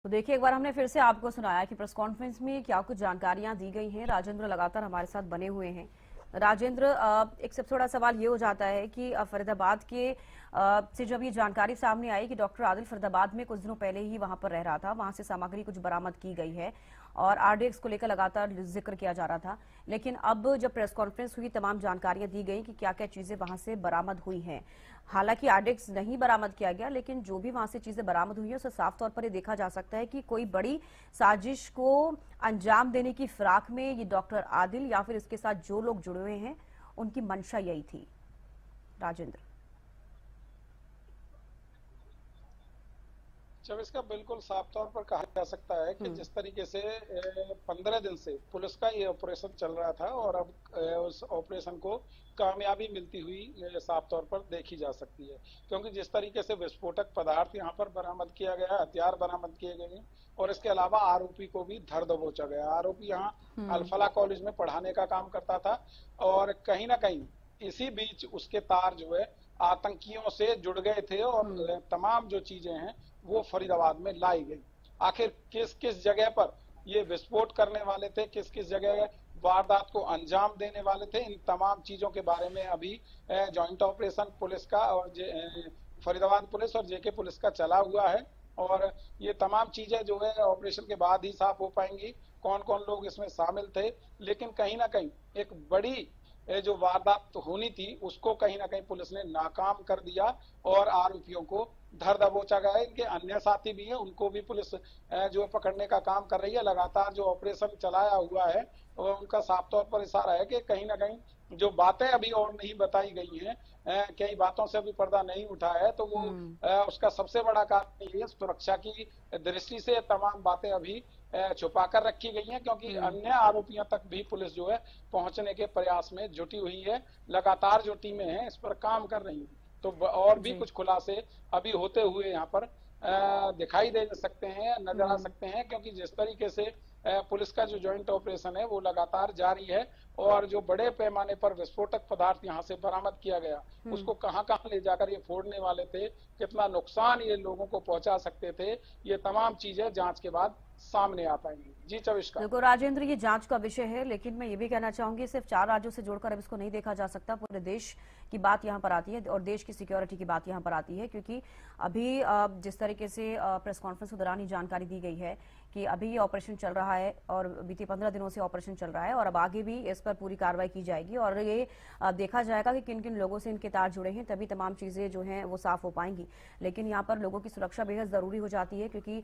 तो देखिए, एक बार हमने फिर से आपको सुनाया कि प्रेस कॉन्फ्रेंस में क्या कुछ जानकारियां दी गई हैं। राजेंद्र लगातार हमारे साथ बने हुए हैं। राजेंद्र, एक सबसे बड़ा सवाल ये हो जाता है कि फरीदाबाद के से जब ये जानकारी सामने आई कि डॉक्टर आदिल फरीदाबाद में कुछ दिनों पहले ही वहां पर रह रहा था, वहां से सामग्री कुछ बरामद की गई है और आरडीएक्स को लेकर लगातार जिक्र किया जा रहा था, लेकिन अब जब प्रेस कॉन्फ्रेंस हुई तमाम जानकारियां दी गई कि क्या क्या चीजें वहां से बरामद हुई हैं। हालांकि आरडीएक्स नहीं बरामद किया गया, लेकिन जो भी वहां से चीजें बरामद हुई है उससे साफ तौर पर ये देखा जा सकता है कि कोई बड़ी साजिश को अंजाम देने की फिराक में ये डॉक्टर आदिल या फिर इसके साथ जो लोग जुड़े हुए हैं उनकी मंशा यही थी। राजेंद्र, जब इसका बिल्कुल साफ तौर पर कहा जा सकता है कि जिस तरीके से 15 दिन से पुलिस का ये ऑपरेशन चल रहा था और अब उस ऑपरेशन को कामयाबी मिलती हुई साफ तौर पर देखी जा सकती है, क्योंकि जिस तरीके से विस्फोटक पदार्थ यहाँ पर बरामद किया गया, हथियार बरामद किए गए और इसके अलावा आरोपी को भी धर दबोचा गया। आरोपी यहाँ अल्फला कॉलेज में पढ़ाने का काम करता था और कहीं ना कहीं इसी बीच उसके तार जो है आतंकियों से जुड़ गए थे और तमाम जो चीजें हैं वो फरीदाबाद में लाई गई। आखिर किस किस जगह पर ये विस्फोट करने वाले थे, किस किस जगह वारदात को अंजाम देने वाले थे, इन तमाम चीजों के बारे में अभी जॉइंट ऑपरेशन पुलिस का और फरीदाबाद पुलिस और जेके पुलिस का चला हुआ है और ये तमाम चीजें जो है ऑपरेशन के बाद ही साफ हो पाएंगी, कौन कौन लोग इसमें शामिल थे। लेकिन कहीं ना कहीं एक बड़ी जो वारदात होनी थी उसको कहीं ना कहीं पुलिस ने नाकाम कर दिया और आरोपियों को धर दबोचा गया है। इनके अन्य साथी भी हैं, उनको भी पुलिस जो पकड़ने का काम कर रही है। लगातार जो ऑपरेशन चलाया हुआ है और उनका साफ तौर पर इशारा है कि कहीं ना कहीं जो बातें अभी और नहीं बताई गई हैं, कई बातों से अभी पर्दा नहीं उठा है, तो वो उसका सबसे बड़ा कारण ये सुरक्षा की दृष्टि से तमाम बातें अभी छुपा कर रखी गई हैं, क्योंकि अन्य आरोपियों तक भी पुलिस जो है पहुंचने के प्रयास में जुटी हुई है। लगातार जो टीमें हैं इस पर काम कर रही हैं, तो और भी कुछ खुलासे अभी होते हुए यहाँ पर दिखाई दे सकते हैं, नजर आ सकते हैं, क्योंकि जिस तरीके से पुलिस का जो जॉइंट ऑपरेशन है वो लगातार जारी है और जो बड़े पैमाने पर विस्फोटक पदार्थ यहाँ से बरामद किया गया उसको कहाँ कहाँ ले जाकर ये फोड़ने वाले थे, कितना नुकसान ये लोगों को पहुंचा सकते थे, ये तमाम चीजें जांच के बाद सामने आ पाएंगी। जी चविष्का। देखो राजेंद्र, ये जांच का विषय है, लेकिन मैं ये भी कहना चाहूंगी सिर्फ 4 राज्यों से जोड़कर अब इसको नहीं देखा जा सकता। पूरे देश की बात यहाँ पर आती है और देश की सिक्योरिटी की बात यहाँ पर आती है, क्योंकि अभी जिस तरीके से प्रेस कॉन्फ्रेंस के दौरान ही जानकारी दी गई है कि अभी ये ऑपरेशन चल रहा है और बीते 15 दिनों से ऑपरेशन चल रहा है और अब आगे भी इस पर पूरी कार्रवाई की जाएगी और ये देखा जाएगा कि किन किन लोगों से इनके तार जुड़े हैं, तभी तमाम चीजें जो हैं वो साफ हो पाएंगी। लेकिन यहाँ पर लोगों की सुरक्षा बेहद जरूरी हो जाती है, क्योंकि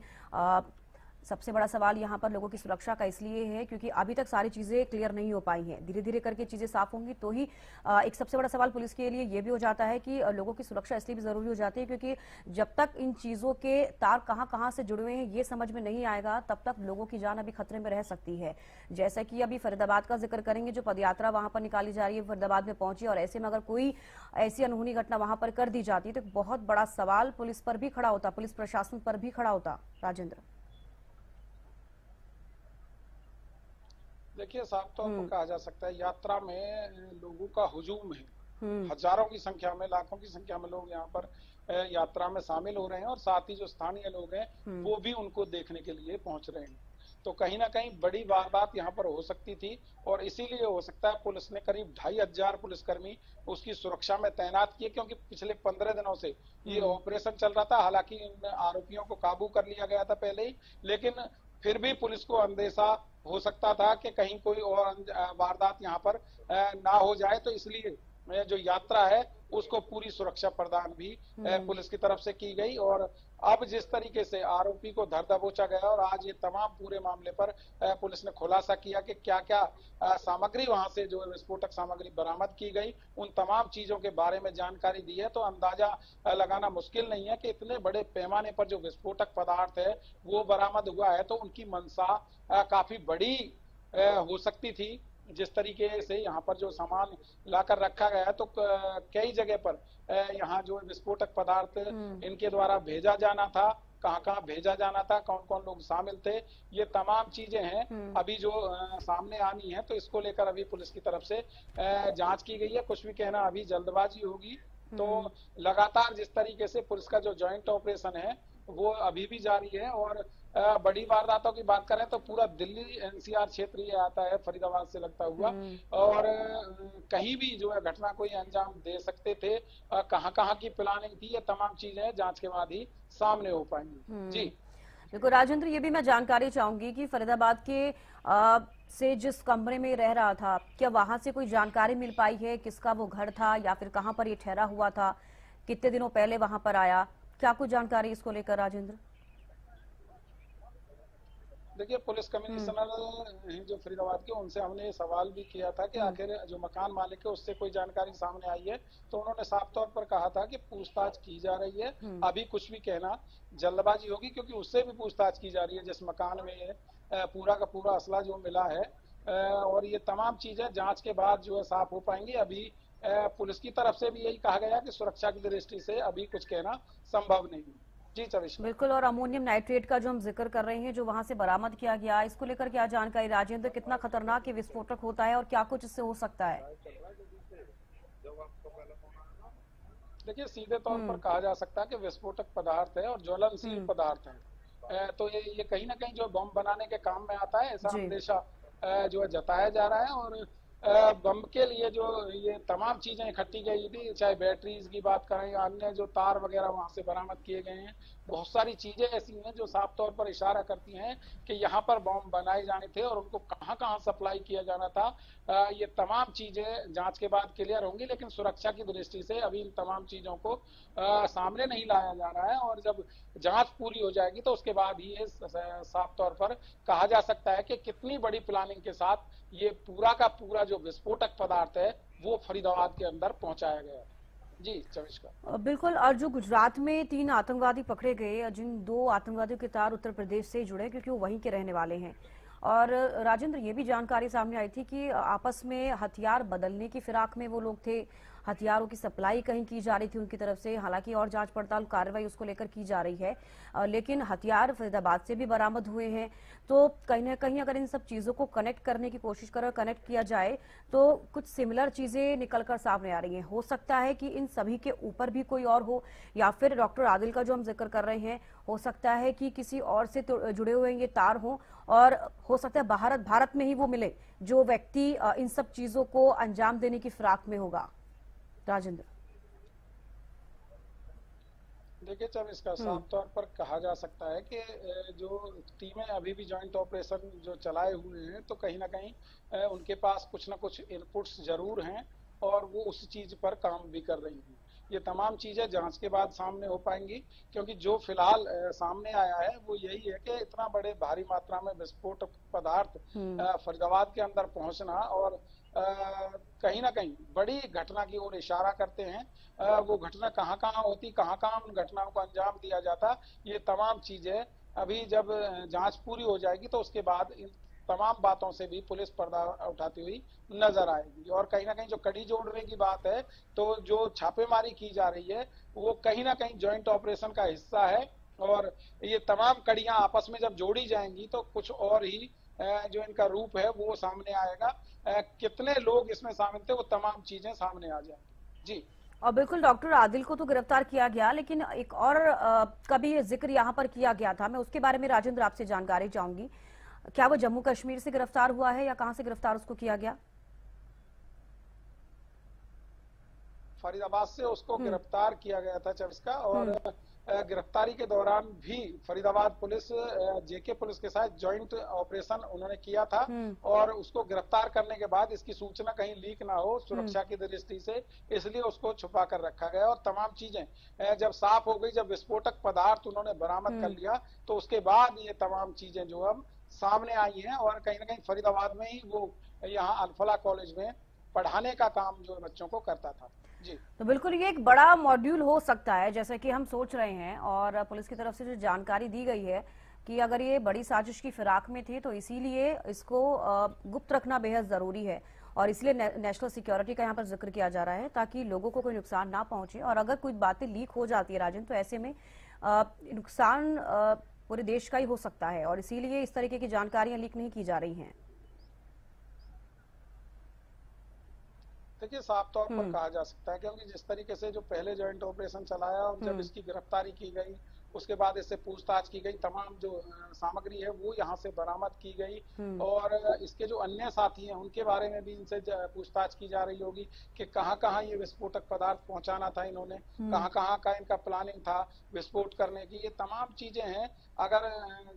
सबसे बड़ा सवाल यहाँ पर लोगों की सुरक्षा का इसलिए है क्योंकि अभी तक सारी चीजें क्लियर नहीं हो पाई हैं। धीरे धीरे करके चीजें साफ होंगी तो ही एक सबसे बड़ा सवाल पुलिस के लिए ये भी हो जाता है कि लोगों की सुरक्षा इसलिए भी जरूरी हो जाती है क्योंकि जब तक इन चीजों के तार कहाँ कहाँ से जुड़े हुए हैं ये समझ में नहीं आएगा, तब तक लोगों की जान अभी खतरे में रह सकती है। जैसा कि अभी फरीदाबाद का जिक्र करेंगे, जो पदयात्रा वहां पर निकाली जा रही है फरीदाबाद में पहुंची और ऐसे में अगर कोई ऐसी अनहोनी घटना वहां पर कर दी जाती तो बहुत बड़ा सवाल पुलिस पर भी खड़ा होता, पुलिस प्रशासन पर भी खड़ा होता। राजेंद्र, देखिए, साफ तौर पर कहा जा सकता है यात्रा में लोगों का हुजूम है। हजारों की संख्या में, लाखों की संख्या में लोग यहाँ पर यात्रा में शामिल हो रहे हैं और साथ ही जो स्थानीय लोग हैं वो भी उनको देखने के लिए पहुंच रहे हैं। तो कहीं ना कहीं बड़ी वारदात यहाँ पर हो सकती थी और इसीलिए हो सकता है पुलिस ने करीब 2500 पुलिसकर्मी उसकी सुरक्षा में तैनात किए, क्योंकि पिछले 15 दिनों से ये ऑपरेशन चल रहा था। हालांकि इन आरोपियों को काबू कर लिया गया था पहले ही, लेकिन फिर भी पुलिस को अंदेशा हो सकता था कि कहीं कोई और वारदात यहाँ पर ना हो जाए, तो इसलिए जो यात्रा है उसको पूरी सुरक्षा प्रदान भी पुलिस की तरफ से की गई। और अब जिस तरीके से आरोपी को धर दबोचा गया और आज ये तमाम पूरे मामले पर पुलिस ने खुलासा किया कि क्या क्या सामग्री वहां से जो विस्फोटक सामग्री बरामद की गई, उन तमाम चीजों के बारे में जानकारी दी है, तो अंदाजा लगाना मुश्किल नहीं है कि इतने बड़े पैमाने पर जो विस्फोटक पदार्थ है वो बरामद हुआ है, तो उनकी मंशा काफी बड़ी हो सकती थी। जिस तरीके से यहाँ पर जो सामान लाकर रखा गया है, तो कई जगह पर यहाँ जो विस्फोटक पदार्थ इनके द्वारा भेजा जाना था, कहाँ कहाँ भेजा जाना था, कौन कौन लोग शामिल थे, ये तमाम चीजें हैं अभी जो सामने आनी है। तो इसको लेकर अभी पुलिस की तरफ से जांच की गई है। कुछ भी कहना अभी जल्दबाजी होगी। तो लगातार जिस तरीके से पुलिस का जो जॉइंट ऑपरेशन है वो अभी भी जारी है और बड़ी वारदातों की बात करें तो पूरा दिल्ली एनसीआर क्षेत्र ये आता है, फरीदाबाद से लगता हुआ। और कहीं भी जो है घटना कोई अंजाम दे सकते थे, कहाँ कहाँ की प्लानिंग थी, ये तमाम चीजें जांच के बाद ही सामने हो पाएंगी। जी बिल्कुल राजेंद्र, ये भी मैं जानकारी चाहूंगी कि फरीदाबाद के से जिस कमरे में रह रहा था, क्या वहां से कोई जानकारी मिल पाई है? किसका वो घर था या फिर कहां पर ये ठहरा हुआ था? कितने दिनों पहले वहां पर आया? क्या कुछ जानकारी इसको लेकर राजेंद्र? देखिए, पुलिस कमिश्नर जो फरीदाबाद के, उनसे हमने ये सवाल भी किया था कि आखिर जो मकान मालिक है उससे कोई जानकारी सामने आई है, तो उन्होंने साफ तौर पर कहा था कि पूछताछ की जा रही है, अभी कुछ भी कहना जल्दबाजी होगी, क्योंकि उससे भी पूछताछ की जा रही है जिस मकान में ये पूरा का पूरा असला जो मिला है। और ये तमाम चीजें जांच के बाद जो है साफ हो पाएंगी। अभी पुलिस की तरफ से भी यही कहा गया कि सुरक्षा की दृष्टि से अभी कुछ कहना संभव नहीं है। जी चविष्मा। बिल्कुल, और अमोनियम नाइट्रेट का जो हम जिक्र कर रहे हैं, जो वहां से बरामद किया गया, इसको लेकर क्या जानकारी राजेंद्र? कितना खतरनाक ये विस्फोटक होता है और क्या कुछ इससे हो सकता है? देखिए, सीधे तौर पर कहा जा सकता है कि विस्फोटक पदार्थ है और ज्वलनशील पदार्थ है। तो ये कहीं ना कहीं जो बम बनाने के काम में आता है, ऐसा अंदेशा जो है जताया जा रहा है। और बम के लिए जो ये तमाम चीजें इकट्ठी गई थी, चाहे बैटरीज की बात करें या अन्य जो तार वगैरह वहां से बरामद किए गए हैं, बहुत सारी चीजें ऐसी हैं जो साफ तौर पर इशारा करती हैं कि यहाँ पर बम बनाए जाने थे और उनको कहाँ कहाँ सप्लाई किया जाना था। ये तमाम चीजें जांच के बाद क्लियर होंगी, लेकिन सुरक्षा की दृष्टि से अभी इन तमाम चीजों को सामने नहीं लाया जा रहा है। और जब जांच पूरी हो जाएगी तो उसके बाद ही ये साफ तौर पर कहा जा सकता है कि कितनी बड़ी प्लानिंग के साथ ये पूरा का पूरा जो विस्फोटक पदार्थ है वो फरीदाबाद के अंदर पहुंचाया गया है। जी चविष्का। बिल्कुल, और जो गुजरात में 3 आतंकवादी पकड़े गए, जिन 2 आतंकवादियों के तार उत्तर प्रदेश से जुड़े क्योंकि वो वहीं के रहने वाले हैं। और राजेंद्र, ये भी जानकारी सामने आई थी कि आपस में हथियार बदलने की फिराक में वो लोग थे, हथियारों की सप्लाई कहीं की जा रही थी उनकी तरफ से। हालांकि और जांच पड़ताल कार्रवाई उसको लेकर की जा रही है, लेकिन हथियार फरीदाबाद से भी बरामद हुए हैं। तो कहीं ना कहीं अगर इन सब चीजों को कनेक्ट करने की कोशिश करें, कनेक्ट किया जाए, तो कुछ सिमिलर चीजें निकलकर सामने आ रही हैं। हो सकता है कि इन सभी के ऊपर भी कोई और हो, या फिर डॉक्टर आदिल का जो हम जिक्र कर रहे हैं, हो सकता है कि किसी और से जुड़े हुए ये तार हों, और हो सकता है भारत में ही वो मिले जो व्यक्ति इन सब चीजों को अंजाम देने की फिराक में होगा। राजेंद्र, देखिए, जब इसका साफ तौर पर कहा जा सकता है कि जो टीमें अभी भी जॉइंट ऑपरेशन जो चलाए हुए हैं, तो कहीं ना कहीं उनके पास कुछ ना कुछ इनपुट्स जरूर हैं और वो उस चीज पर काम भी कर रही हैं। ये तमाम चीजें जांच के बाद सामने हो पाएंगी, क्योंकि जो फिलहाल सामने आया है वो यही है कि इतना बड़े भारी मात्रा में विस्फोटक पदार्थ फरीदाबाद के अंदर पहुंचना और कहीं ना कहीं बड़ी घटना की ओर इशारा करते हैं। वो घटना कहाँ कहाँ होती, कहाँ कहाँ उन घटनाओं को अंजाम दिया जाता, ये तमाम चीजें अभी जब जांच पूरी हो जाएगी तो उसके बाद इन तमाम बातों से भी पुलिस पर्दा उठाती हुई नजर आएगी। और कहीं ना कहीं जो कड़ी जोड़ने की बात है, तो जो छापेमारी की जा रही है वो कहीं ना कहीं जॉइंट ऑपरेशन का हिस्सा है। और ये तमाम कड़ियां आपस में जब जोड़ी जाएंगी तो कुछ और ही जो इनका रूप है वो सामने आएगा। कितने लोग इसमें शामिल थे वो तमाम चीजें सामने आ जाएंगी। जी, और बिल्कुल, डॉक्टर आदिल को तो गिरफ्तार किया गया, लेकिन एक और का भी जिक्र यहाँ पर किया गया था। मैं उसके बारे में राजेंद्र आपसे जानकारी चाहूंगी। क्या वो जम्मू कश्मीर से गिरफ्तार हुआ है या कहां से गिरफ्तार उसको किया गया? फरीदाबाद से उसको गिरफ्तार किया गया था चविस्का। और गिरफ्तारी के दौरान भी फरीदाबाद पुलिस जेके पुलिस के साथ जॉइंट ऑपरेशन उन्होंने किया था। और उसको गिरफ्तार करने के बाद इसकी सूचना कहीं लीक ना हो सुरक्षा की दृष्टि से, इसलिए उसको छुपा कर रखा गया। और तमाम चीजें जब साफ हो गई, जब विस्फोटक पदार्थ उन्होंने बरामद कर लिया, तो उसके बाद ये तमाम चीजें जो अब सामने आई हैं। और कहीं ना कहीं फरीदाबाद में ही वो यहाँ अल्फला कॉलेज में पढ़ाने का काम जो बच्चों को करता था। जी, तो बिल्कुल ये एक बड़ा मॉड्यूल हो सकता है जैसे कि हम सोच रहे हैं, और पुलिस की तरफ से जो जानकारी दी गई है कि अगर ये बड़ी साजिश की फिराक में थे तो इसीलिए इसको गुप्त रखना बेहद जरूरी है, और इसलिए नेशनल सिक्योरिटी का यहाँ पर जिक्र किया जा रहा है ताकि लोगों को कोई नुकसान ना पहुंचे। और अगर कुछ बातें लीक हो जाती है राजन, तो ऐसे में नुकसान पूरे देश का ही हो सकता है, और इसीलिए इस तरीके की जानकारियां लीक नहीं की जा रही हैं। देखिए, साफ तौर पर कहा जा सकता है, क्योंकि जिस तरीके से जो पहले जॉइंट ऑपरेशन चलाया और जब इसकी गिरफ्तारी की गई उसके बाद इससे पूछताछ की गई, तमाम जो सामग्री है वो यहाँ से बरामद की गई और इसके जो अन्य साथी हैं उनके बारे में भी इनसे पूछताछ की जा रही होगी कि कहाँ कहाँ ये विस्फोटक पदार्थ पहुंचाना था इन्होंने, कहाँ कहाँ का इनका प्लानिंग था विस्फोट करने की। ये तमाम चीजें हैं, अगर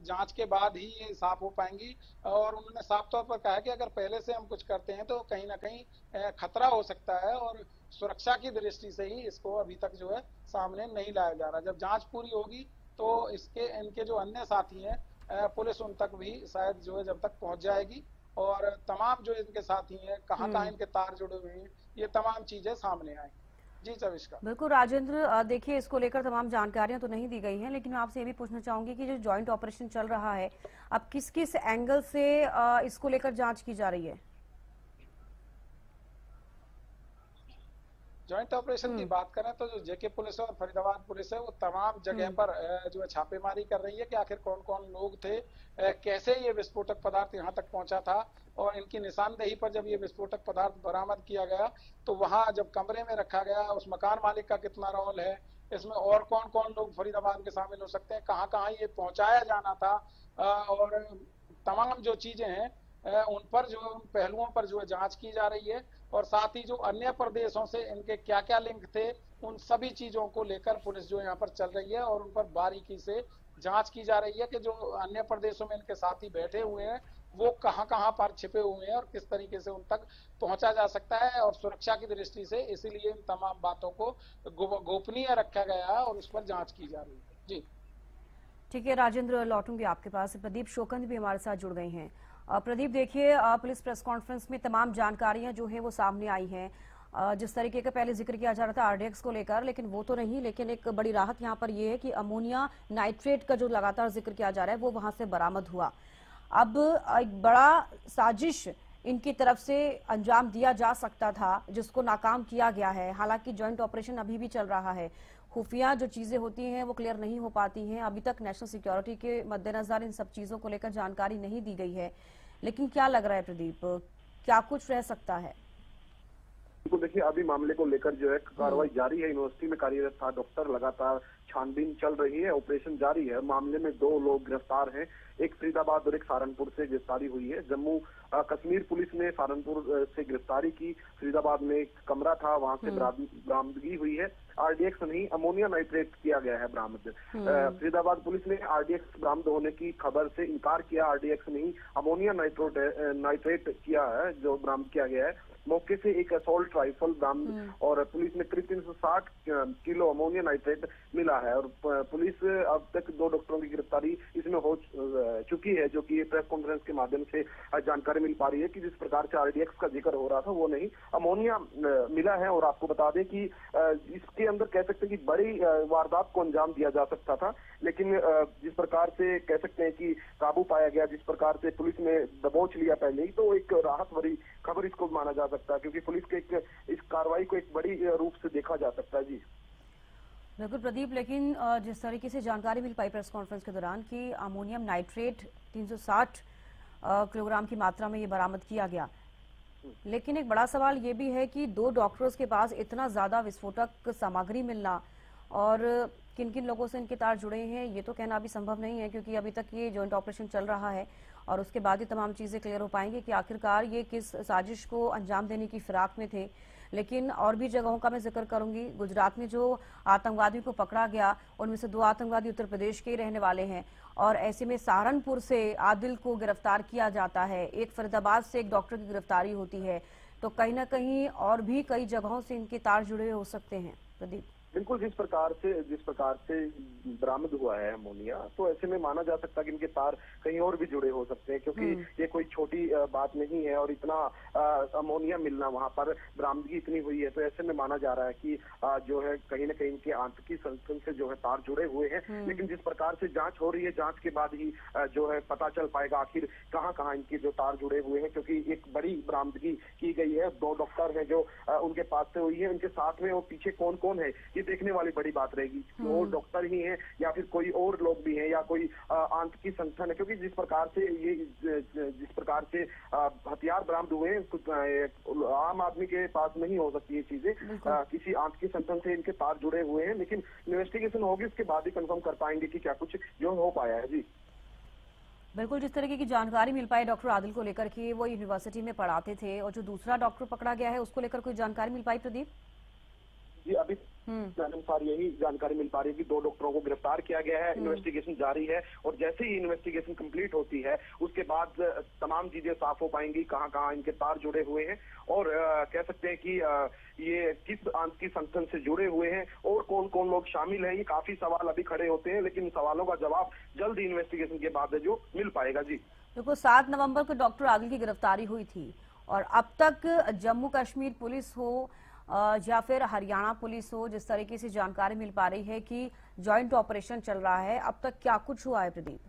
जांच के बाद ही ये साफ हो पाएंगी। और उन्होंने साफ तौर पर कहा कि अगर पहले से हम कुछ करते हैं तो कहीं ना कहीं खतरा हो सकता है और सुरक्षा की दृष्टि से ही इसको अभी तक जो है सामने नहीं लाया जा रहा। जब जांच पूरी होगी तो इनके जो अन्य साथी हैं पुलिस उन तक भी शायद जो है जब तक पहुंच जाएगी और तमाम जो इनके साथी हैं कहाँ कहाँ इनके तार जुड़े हुए हैं ये तमाम चीजें सामने आएंगी। जी चविष्का। बिल्कुल राजेंद्र, देखिए इसको लेकर तमाम जानकारियां तो नहीं दी गई हैं, लेकिन मैं आपसे ये भी पूछना चाहूंगी कि जो जॉइंट ऑपरेशन चल रहा है अब किस किस एंगल से इसको लेकर जांच की जा रही है? जॉइंट ऑपरेशन की बात करें तो जो जेके पुलिस है और फरीदाबाद पुलिस है वो तमाम जगह पर जो है छापेमारी कर रही है कि आखिर कौन कौन लोग थे, कैसे ये विस्फोटक पदार्थ यहाँ तक पहुंचा था और इनकी निशानदेही पर जब ये विस्फोटक पदार्थ बरामद किया गया तो वहां जब कमरे में रखा गया उस मकान मालिक का कितना रोल है, इसमें और कौन कौन लोग फरीदाबाद के शामिल हो सकते हैं, कहाँ कहाँ ये पहुंचाया जाना था और तमाम जो चीजें हैं उन पर जो पहलुओं पर जो है जांच की जा रही है और साथ ही जो अन्य प्रदेशों से इनके क्या क्या लिंक थे उन सभी चीजों को लेकर पुलिस जो यहाँ पर चल रही है और उन पर बारीकी से जांच की जा रही है कि जो अन्य प्रदेशों में इनके साथी बैठे हुए हैं वो कहाँ कहाँ पर छिपे हुए हैं और किस तरीके से उन तक पहुंचा जा सकता है और सुरक्षा की दृष्टि से इसीलिए इन तमाम बातों को गोपनीय रखा गया है और उस पर जांच की जा रही है। जी ठीक है राजेंद्र, लौटूंगी आपके पास। प्रदीप शोकंद भी हमारे साथ जुड़ गए हैं। प्रदीप, देखिए पुलिस प्रेस कॉन्फ्रेंस में तमाम जानकारियां जो है वो सामने आई हैं। जिस तरीके का पहले जिक्र किया जा रहा था आरडीएक्स को लेकर, लेकिन वो तो नहीं, लेकिन एक बड़ी राहत यहाँ पर ये है कि अमोनिया नाइट्रेट का जो लगातार जिक्र किया जा रहा है वो वहां से बरामद हुआ। अब एक बड़ा साजिश इनकी तरफ से अंजाम दिया जा सकता था जिसको नाकाम किया गया है। हालांकि ज्वाइंट ऑपरेशन अभी भी चल रहा है, खुफिया जो चीजें होती हैं वो क्लियर नहीं हो पाती हैं। अभी तक नेशनल सिक्योरिटी के मद्देनजर इन सब चीजों को लेकर जानकारी नहीं दी गई है, लेकिन क्या लग रहा है प्रदीप, क्या कुछ रह सकता है? तो देखिए अभी मामले को लेकर जो है कार्रवाई जारी है। यूनिवर्सिटी में कार्यरत था डॉक्टर, लगातार छानबीन चल रही है, ऑपरेशन जारी है। मामले में 2 लोग गिरफ्तार हैं, एक फरीदाबाद और एक सहारनपुर से गिरफ्तारी हुई है। जम्मू कश्मीर पुलिस ने सहारनपुर से गिरफ्तारी की, फरीदाबाद में एक कमरा था वहां से बरामदगी हुई है। आरडीएक्स नहीं, अमोनिया नाइट्रेट किया गया है बरामद। फरीदाबाद पुलिस ने आरडीएक्स बरामद होने की खबर से इनकार किया। आरडीएक्स नहीं, अमोनिया नाइट्रेट किया है जो बरामद किया गया है। मौके से एक असॉल्ट राइफल बरामद और पुलिस ने करीब 360 किलो अमोनिया नाइट्रेट मिला है। और पुलिस अब तक 2 डॉक्टरों की गिरफ्तारी इसमें हो चुकी है, जो कि प्रेस कॉन्फ्रेंस के माध्यम से जानकारी मिल पा रही है कि जिस प्रकार से आरडीएक्स का जिक्र हो रहा था वो नहीं, अमोनिया मिला है। और आपको बता दें कि इसके अंदर कह सकते हैं कि बड़ी वारदात को अंजाम दिया जा सकता था, लेकिन जिस प्रकार से कह सकते हैं कि काबू पाया गया, जिस प्रकार से पुलिस ने दबोच लिया पहले ही, तो एक राहत भरी खबर इसको माना जा सकता है, क्योंकि पुलिस के इस कार्रवाई को एक बड़ी रूप से देखा जा सकता है। जी बिल्कुल प्रदीप, लेकिन जिस तरीके से जानकारी मिल पाई प्रेस कॉन्फ्रेंस के दौरान कि अमोनियम नाइट्रेट 360 किलोग्राम की मात्रा में ये बरामद किया गया, लेकिन एक बड़ा सवाल ये भी है कि 2 डॉक्टर्स के पास इतना ज्यादा विस्फोटक सामग्री मिलना और किन किन लोगों से इनके तार जुड़े हैं ये तो कहना अभी संभव नहीं है, क्योंकि अभी तक ये जॉइंट ऑपरेशन चल रहा है और उसके बाद ही तमाम चीजें क्लियर हो पाएंगी कि आखिरकार ये किस साजिश को अंजाम देने की फिराक में थे। लेकिन और भी जगहों का मैं जिक्र करूंगी। गुजरात में जो आतंकवादियों को पकड़ा गया उनमें से 2 आतंकवादी उत्तर प्रदेश के ही रहने वाले हैं और ऐसे में सहारनपुर से आदिल को गिरफ्तार किया जाता है, एक फरीदाबाद से एक डॉक्टर की गिरफ्तारी होती है, तो कहीं ना कहीं और भी कई जगहों से इनके तार जुड़े हो सकते हैं। प्रदीप बिल्कुल, जिस प्रकार से बरामद हुआ है अमोनिया, तो ऐसे में माना जा सकता है कि इनके तार कहीं और भी जुड़े हो सकते हैं, क्योंकि ये कोई छोटी बात नहीं है और इतना अमोनिया मिलना, वहां पर बरामदगी इतनी हुई है, तो ऐसे में माना जा रहा है कि जो है कहीं ना कहीं इनके आंतरिक संगठन से जो है तार जुड़े हुए हैं। लेकिन जिस प्रकार से जांच हो रही है, जांच के बाद ही जो है पता चल पाएगा आखिर कहाँ कहाँ इनके जो तार जुड़े हुए हैं, क्योंकि एक बड़ी बरामदगी की गई है। 2 डॉक्टर हैं जो उनके पास से हुई है, उनके साथ में और पीछे कौन कौन है ये देखने वाली बड़ी बात रहेगी वो डॉक्टर ही हैं या फिर कोई और लोग भी हैं या कोई आतंकी संगठन है, क्योंकि जिस प्रकार से हथियार बरामद हुए हैं कुछ आम आदमी के पास नहीं हो सकती ये चीजें, किसी आतंकी संगठन से इनके तार जुड़े हुए हैं, लेकिन इन्वेस्टिगेशन होगी उसके बाद ही कंफर्म कर पाएंगे कि क्या कुछ जो हो पाया है। जी बिल्कुल, जिस तरीके की जानकारी मिल पाई डॉक्टर आदिल को लेकर कि वो यूनिवर्सिटी में पढ़ाते थे और जो दूसरा डॉक्टर पकड़ा गया है उसको लेकर कोई जानकारी मिल पाई प्रदीप? जी अभी अनुसार यही जानकारी मिल पा रही है कि 2 डॉक्टरों को गिरफ्तार किया गया है, इन्वेस्टिगेशन जारी है और जैसे ही इन्वेस्टिगेशन कंप्लीट होती है उसके बाद तमाम चीजें साफ हो पाएंगी, कहां कहां इनके तार जुड़े हुए हैं और कह सकते हैं कि ये किस आतंकी संगठन से जुड़े हुए हैं और कौन कौन लोग शामिल हैं। ये काफी सवाल अभी खड़े होते हैं, लेकिन सवालों का जवाब जल्द ही इन्वेस्टिगेशन के बाद जो मिल पाएगा। जी देखो, 7 नवंबर को डॉक्टर आदिल की गिरफ्तारी हुई थी और अब तक जम्मू कश्मीर पुलिस हो या फिर हरियाणा पुलिस हो, जिस तरीके से जानकारी मिल पा रही है कि जॉइंट ऑपरेशन चल रहा है, अब तक क्या कुछ हुआ है प्रदीप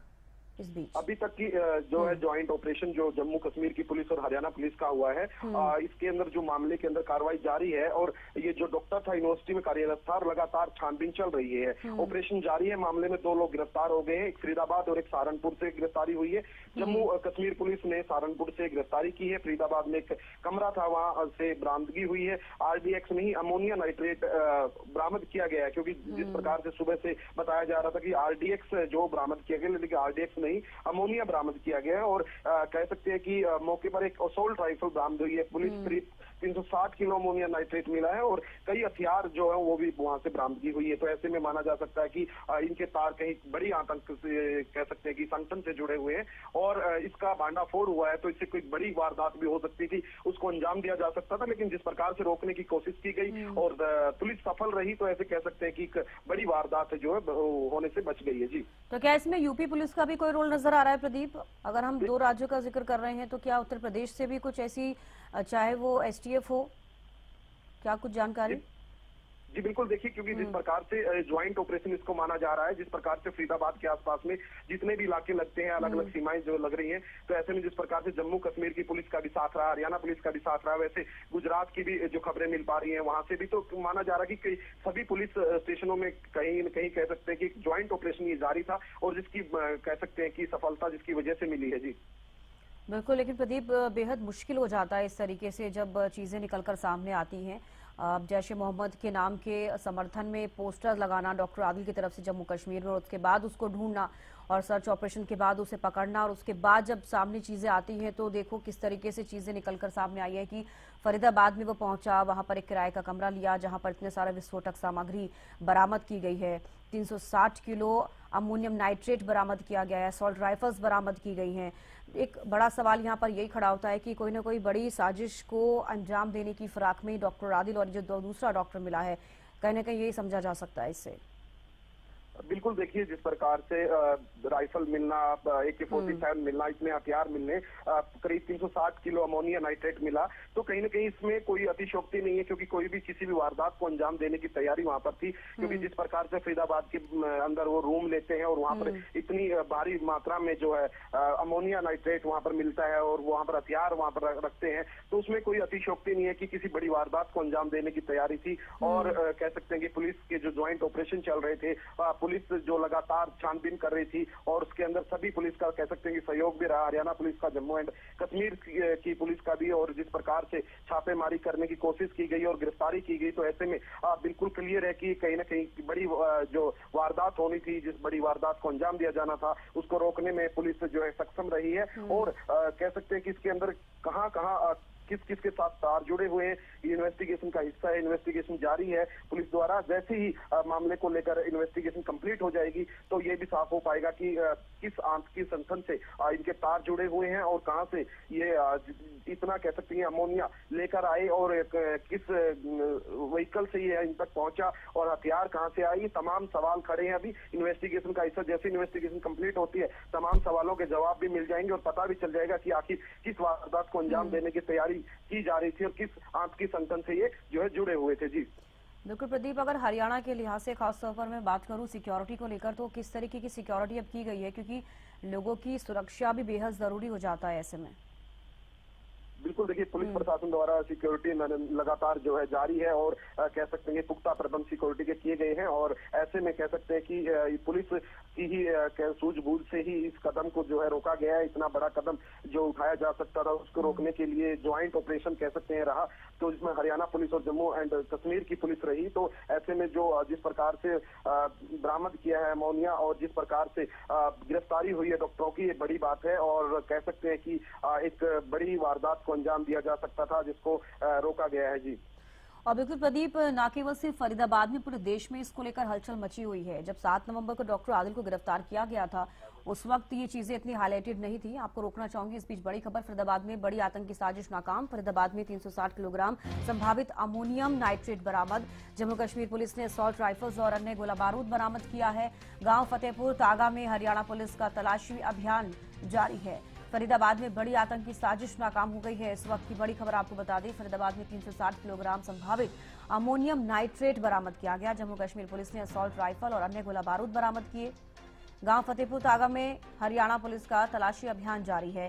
इस बीच? अभी तक की जो है जॉइंट ऑपरेशन जो जम्मू कश्मीर की पुलिस और हरियाणा पुलिस का हुआ है, इसके अंदर जो मामले के अंदर कार्रवाई जारी है और ये जो डॉक्टर था यूनिवर्सिटी में कार्यरत था, लगातार छानबीन चल रही है, ऑपरेशन जारी है। मामले में 2 लोग गिरफ्तार हो गए हैं, एक फरीदाबाद और एक सहारनपुर से गिरफ्तारी हुई है। जम्मू कश्मीर पुलिस ने सहारनपुर से गिरफ्तारी की है, फरीदाबाद में एक कमरा था वहां से बरामदगी हुई है। RDX नहीं अमोनिया नाइट्रेट बरामद किया गया है, क्योंकि जिस प्रकार से सुबह से बताया जा रहा था कि RDX जो बरामद किया गया, लेकिन RDX नहीं अमोनिया बरामद किया गया है और कह सकते हैं कि मौके पर एक असॉल्ट राइफल बरामद हुई है। पुलिस करीब 360 किलो अमोनिया नाइट्रेट मिला है और कई हथियार जो है वो भी वहां से बरामदगी हुई है। तो ऐसे में माना जा सकता है कि इनके तार कहीं बड़ी आतंक से कह सकते हैं कि संगठन से जुड़े हुए हैं और इसका भांडाफोड़ हुआ है, तो इससे कोई बड़ी वारदात भी हो सकती थी, उसको अंजाम दिया जा सकता था। लेकिन जिस प्रकार से रोकने की कोशिश की गई और पुलिस सफल रही, तो ऐसे कह सकते हैं कि एक बड़ी वारदात जो है होने से बच गई है। जी तो क्या इसमें यूपी पुलिस का भी कोई रोल नजर आ रहा है प्रदीप? अगर हम 2 राज्यों का जिक्र कर रहे हैं तो क्या उत्तर प्रदेश से भी कुछ ऐसी, चाहे वो STF हो, क्या कुछ जानकारी? जी बिल्कुल, देखिए क्योंकि जिस प्रकार से ज्वाइंट ऑपरेशन इसको माना जा रहा है, जिस प्रकार से फरीदाबाद के आसपास में जितने भी इलाके लगते हैं, अलग अलग सीमाएं जो लग रही हैं, तो ऐसे में जिस प्रकार से जम्मू कश्मीर की पुलिस का भी साथ रहा, हरियाणा पुलिस का भी साथ रहा, वैसे गुजरात की भी जो खबरें मिल पा रही हैं वहां से भी तो माना जा रहा है कि सभी पुलिस स्टेशनों में कहीं न कहीं कह सकते हैं कि ज्वाइंट ऑपरेशन ये जारी था और जिसकी कह सकते हैं कि सफलता जिसकी वजह से मिली है। जी बिल्कुल, लेकिन प्रदीप बेहद मुश्किल हो जाता है इस तरीके से जब चीजें निकलकर सामने आती हैं। जैश ए मोहम्मद के नाम के समर्थन में पोस्टर लगाना डॉक्टर आदिल की तरफ से जम्मू कश्मीर में, और उसके बाद उसको ढूंढना और सर्च ऑपरेशन के बाद उसे पकड़ना, और उसके बाद जब सामने चीजें आती हैं तो देखो किस तरीके से चीजें निकलकर सामने आई है कि फरीदाबाद में वो पहुंचा, वहां पर एक किराए का कमरा लिया जहां पर इतने सारे विस्फोटक सामग्री बरामद की गई है, 360 किलो अमोनियम नाइट्रेट बरामद किया गया है, असॉल्ट राइफल्स बरामद की गई हैं। एक बड़ा सवाल यहाँ पर यही खड़ा होता है कि कोई ना कोई बड़ी साजिश को अंजाम देने की फिराक में ही डॉक्टर आदिल और जो दूसरा डॉक्टर मिला है, कहीं ना कहीं यही समझा जा सकता है इससे। बिल्कुल, देखिए जिस प्रकार से राइफल मिलना, AK-47 मिलना, इतने हथियार मिलने, करीब 360 किलो अमोनिया नाइट्रेट मिला, तो कहीं ना कहीं इसमें कोई अतिशयोक्ति नहीं है, क्योंकि कोई भी किसी भी वारदात को अंजाम देने की तैयारी वहां पर थी। क्योंकि जिस प्रकार से फरीदाबाद के अंदर वो रूम लेते हैं और वहां पर इतनी भारी मात्रा में जो है अमोनिया नाइट्रेट वहां पर मिलता है और वहां पर हथियार वहां पर रखते हैं, तो उसमें कोई अतिशयोक्ति नहीं है कि किसी बड़ी वारदात को अंजाम देने की तैयारी थी। और कह सकते हैं कि पुलिस के जो ज्वाइंट ऑपरेशन चल रहे थे, पुलिस जो लगातार छानबीन कर रही थी और उसके अंदर सभी पुलिस का कह सकते हैं कि सहयोग भी रहा, हरियाणा पुलिस का, जम्मू एंड कश्मीर की पुलिस का भी, और जिस प्रकार से छापेमारी करने की कोशिश की गई और गिरफ्तारी की गई, तो ऐसे में बिल्कुल क्लियर है कि कहीं ना कहीं बड़ी जो वारदात होनी थी, जिस बड़ी वारदात को अंजाम दिया जाना था, उसको रोकने में पुलिस जो है सक्षम रही है। और कह सकते हैं कि इसके अंदर कहां कहां किस किस के साथ तार जुड़े हुए हैं, इन्वेस्टिगेशन का हिस्सा है, इन्वेस्टिगेशन जारी है पुलिस द्वारा। जैसे ही मामले को लेकर इन्वेस्टिगेशन कंप्लीट हो जाएगी तो ये भी साफ हो पाएगा कि किस आतंकी संगठन से इनके तार जुड़े हुए हैं और कहां से ये इतना कह सकते हैं अमोनिया लेकर आए और किस व्हीकल से ये इन तक पहुंचा और हथियार कहां से आए। तमाम सवाल खड़े हैं अभी इन्वेस्टिगेशन का हिस्सा। जैसे इन्वेस्टिगेशन कंप्लीट होती है तमाम सवालों के जवाब भी मिल जाएंगे और पता भी चल जाएगा कि आखिर किस वारदात को अंजाम देने की तैयारी की जा रही थी और किस आतंकी संगठन से ये जो है जुड़े हुए थे। जी बिल्कुल प्रदीप, अगर हरियाणा के लिहाज से खासतौर पर मैं बात करूं सिक्योरिटी को लेकर, तो किस तरीके की सिक्योरिटी अब की गई है, क्योंकि लोगों की सुरक्षा भी बेहद जरूरी हो जाता है ऐसे में? बिल्कुल, देखिए पुलिस प्रशासन द्वारा सिक्योरिटी लगातार जो है जारी है और कह सकते हैं पुख्ता प्रबंध सिक्योरिटी के किए गए हैं और ऐसे में कह सकते हैं कि पुलिस की ही सूझबूझ से ही इस कदम को जो है रोका गया है। इतना बड़ा कदम जो उठाया जा सकता था उसको रोकने के लिए ज्वाइंट ऑपरेशन कह सकते हैं रहा, तो इसमें हरियाणा पुलिस और जम्मू एंड कश्मीर की पुलिस रही। तो ऐसे में जो जिस प्रकार से बरामद किया है अमोनिया और जिस प्रकार से गिरफ्तारी हुई है डॉक्टरों की, ये बड़ी बात है और कह सकते हैं कि एक बड़ी वारदात को अंजाम दिया जा सकता था जिसको रोका गया है। जी और बिल्कुल प्रदीप, न केवल सिर्फ फरीदाबाद में पूरे देश में इसको लेकर हलचल मची हुई है। जब 7 नवंबर को डॉक्टर आदिल को गिरफ्तार किया गया था उस वक्त ये चीजें इतनी हाईलाइटेड नहीं थी। आपको रोकना चाहूंगी, इस बीच बड़ी खबर, फरीदाबाद में बड़ी आतंकी साजिश नाकाम। फरीदाबाद में 360 किलोग्राम संभावित अमोनियम नाइट्रेट बरामद। जम्मू कश्मीर पुलिस ने असॉल्ट राइफल्स और अन्य गोला बारूद बरामद किया है। गांव फतेहपुर तागा में हरियाणा पुलिस का तलाशी अभियान जारी है। फरीदाबाद में बड़ी आतंकी साजिश नाकाम हो गई है। इस वक्त की बड़ी खबर आपको बता दें, फरीदाबाद में 360 किलोग्राम संभावित अमोनियम नाइट्रेट बरामद किया गया। जम्मू कश्मीर पुलिस ने असॉल्ट राइफल और अन्य गोला बारूद बरामद किए। गांव फतेहपुर तागा में हरियाणा पुलिस का तलाशी अभियान जारी है।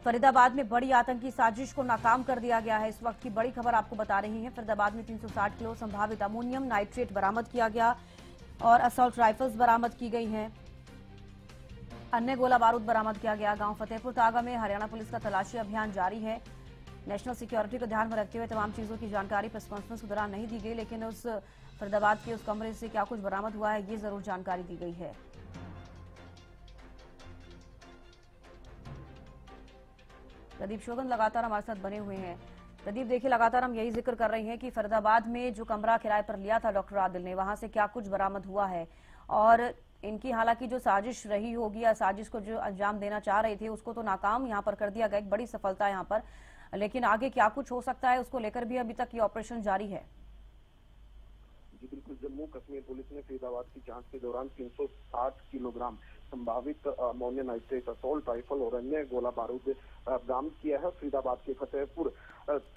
फरीदाबाद में बड़ी आतंकी साजिश को नाकाम कर दिया गया है। इस वक्त की बड़ी खबर आपको बता रही है, फरीदाबाद में 360 किलो संभावित अमोनियम नाइट्रेट बरामद किया गया और असॉल्ट राइफल्स बरामद की गई हैं। अन्य गोला बारूद बरामद किया गया। गांव फतेहपुर तागा में हरियाणा पुलिस का तलाशी अभियान जारी है। नेशनल सिक्योरिटी को ध्यान में रखते हुए तमाम चीजों की जानकारी प्रेस कॉन्फ्रेंस के दौरान नहीं दी गई, लेकिन उस फरीदाबाद के उस कमरे से क्या कुछ बरामद हुआ है ये जरूर जानकारी दी गई है। प्रदीप शोधन लगातार हमारे साथ बने हुए हैं। प्रदीप, देखिए लगातार हम यही जिक्र कर रहे हैं कि फरीदाबाद में जो कमरा किराए पर लिया था डॉक्टर आदिल ने, वहां से क्या कुछ बरामद हुआ है और इनकी हालांकि जो साजिश रही होगी या साजिश को जो अंजाम देना चाह रहे थे उसको तो नाकाम यहाँ पर कर दिया गया, एक बड़ी सफलता यहाँ पर, लेकिन आगे क्या कुछ हो सकता है उसको लेकर भी अभी तक ये ऑपरेशन जारी है। जी बिल्कुल, जम्मू कश्मीर पुलिस ने फरीदाबाद की जांच के दौरान 360 किलोग्राम संभावित अमोनिया नाइट्रेट, असॉल्ट राइफल और अन्य गोला बारूद बरामद किया है। फरीदाबाद के फतेहपुर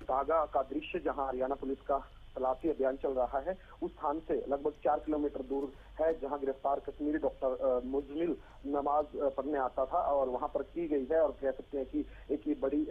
तागा का दृश्य जहां हरियाणा पुलिस का तलाशी अभियान चल रहा है, उस स्थान से लगभग 4 किलोमीटर दूर है जहां गिरफ्तार कश्मीरी डॉक्टर मुजमिल नमाज पढ़ने आता था और वहां पर की गई है और कह सकते हैं कि एक ये बड़ी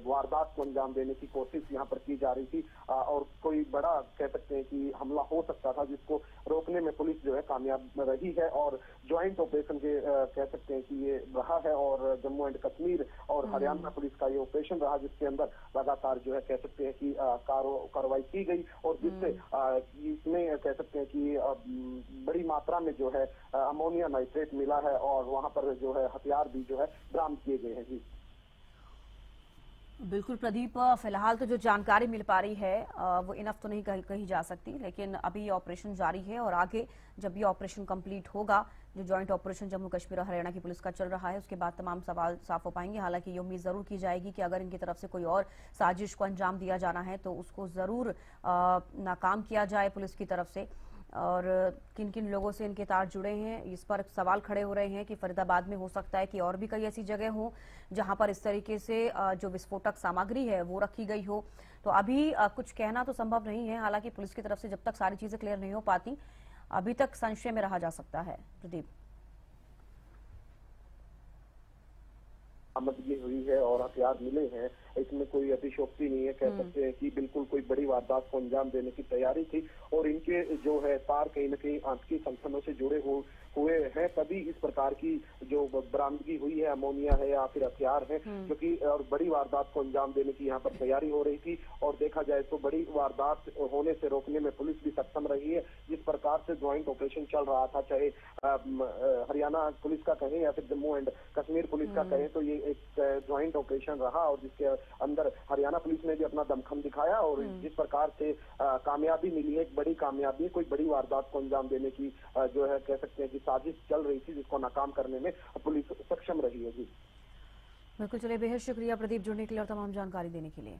वारदात को अंजाम देने की कोशिश यहाँ पर की जा रही थी और कोई बड़ा कह सकते हैं कि हमला हो सकता था जिसको रोकने में पुलिस जो है कामयाब रही है और ज्वाइंट ऑपरेशन के कह सकते हैं कि ये रहा है और जम्मू एंड कश्मीर और हरियाणा पुलिस का ये ऑपरेशन रहा जिसके अंदर लगातार जो है कह सकते हैं कि कार्रवाई की गई और जिससे इसमें कह सकते हैं कि बड़ी मात्रा में जो है अमोनिया नाइट्रेट मिला है और वहां पर जो है हथियार भी जो है बरामद किए गए हैं। जी बिल्कुल प्रदीप, फिलहाल तो जो जानकारी मिल पा रही है वो इनफ तो नहीं कही जा सकती, लेकिन अभी ये ऑपरेशन जारी है और आगे जब ये ऑपरेशन कंप्लीट होगा, जो जॉइंट ऑपरेशन जम्मू कश्मीर और हरियाणा की पुलिस का चल रहा है, उसके बाद तमाम सवाल साफ हो पाएंगे। हालांकि ये उम्मीद जरूर की जाएगी कि अगर इनकी तरफ से कोई और साजिश को अंजाम दिया जाना है तो उसको जरूर नाकाम किया जाए पुलिस की तरफ से। और किन किन लोगों से इनके तार जुड़े हैं इस पर सवाल खड़े हो रहे हैं कि फरीदाबाद में हो सकता है कि और भी कई ऐसी जगह हो जहां पर इस तरीके से जो विस्फोटक सामग्री है वो रखी गई हो। तो अभी कुछ कहना तो संभव नहीं है, हालांकि पुलिस की तरफ से जब तक सारी चीजें क्लियर नहीं हो पाती अभी तक संशय में रहा जा सकता है। प्रदीप, आमदगी हुई है और हथियार मिले हैं, इसमें कोई अतिशयोक्ति नहीं है। कह सकते हैं कि बिल्कुल कोई बड़ी वारदात को अंजाम देने की तैयारी थी और इनके जो है तार कहीं न कहीं आतंकी संगठनों से जुड़े हुए हैं, तभी इस प्रकार की जो बरामदगी हुई है, अमोनिया है या फिर हथियार है, क्योंकि और बड़ी वारदात को अंजाम देने की यहाँ पर तैयारी हो रही थी। और देखा जाए तो बड़ी वारदात होने से रोकने में पुलिस भी सक्षम रही है। जिस प्रकार से ज्वाइंट ऑपरेशन चल रहा था, चाहे हरियाणा पुलिस का कहें या फिर जम्मू एंड कश्मीर पुलिस का कहें, तो ये एक ज्वाइंट ऑपरेशन रहा और जिसके अंदर हरियाणा पुलिस ने भी अपना दमखम दिखाया और जिस प्रकार से कामयाबी मिली है, एक बड़ी कामयाबी, कोई बड़ी वारदात को अंजाम देने की जो है कह सकते हैं कि साजिश चल रही थी जिसको नाकाम करने में पुलिस सक्षम रही है। जी बिल्कुल, चलिए बेहद शुक्रिया प्रदीप जुड़ने के लिए और तमाम जानकारी देने के लिए।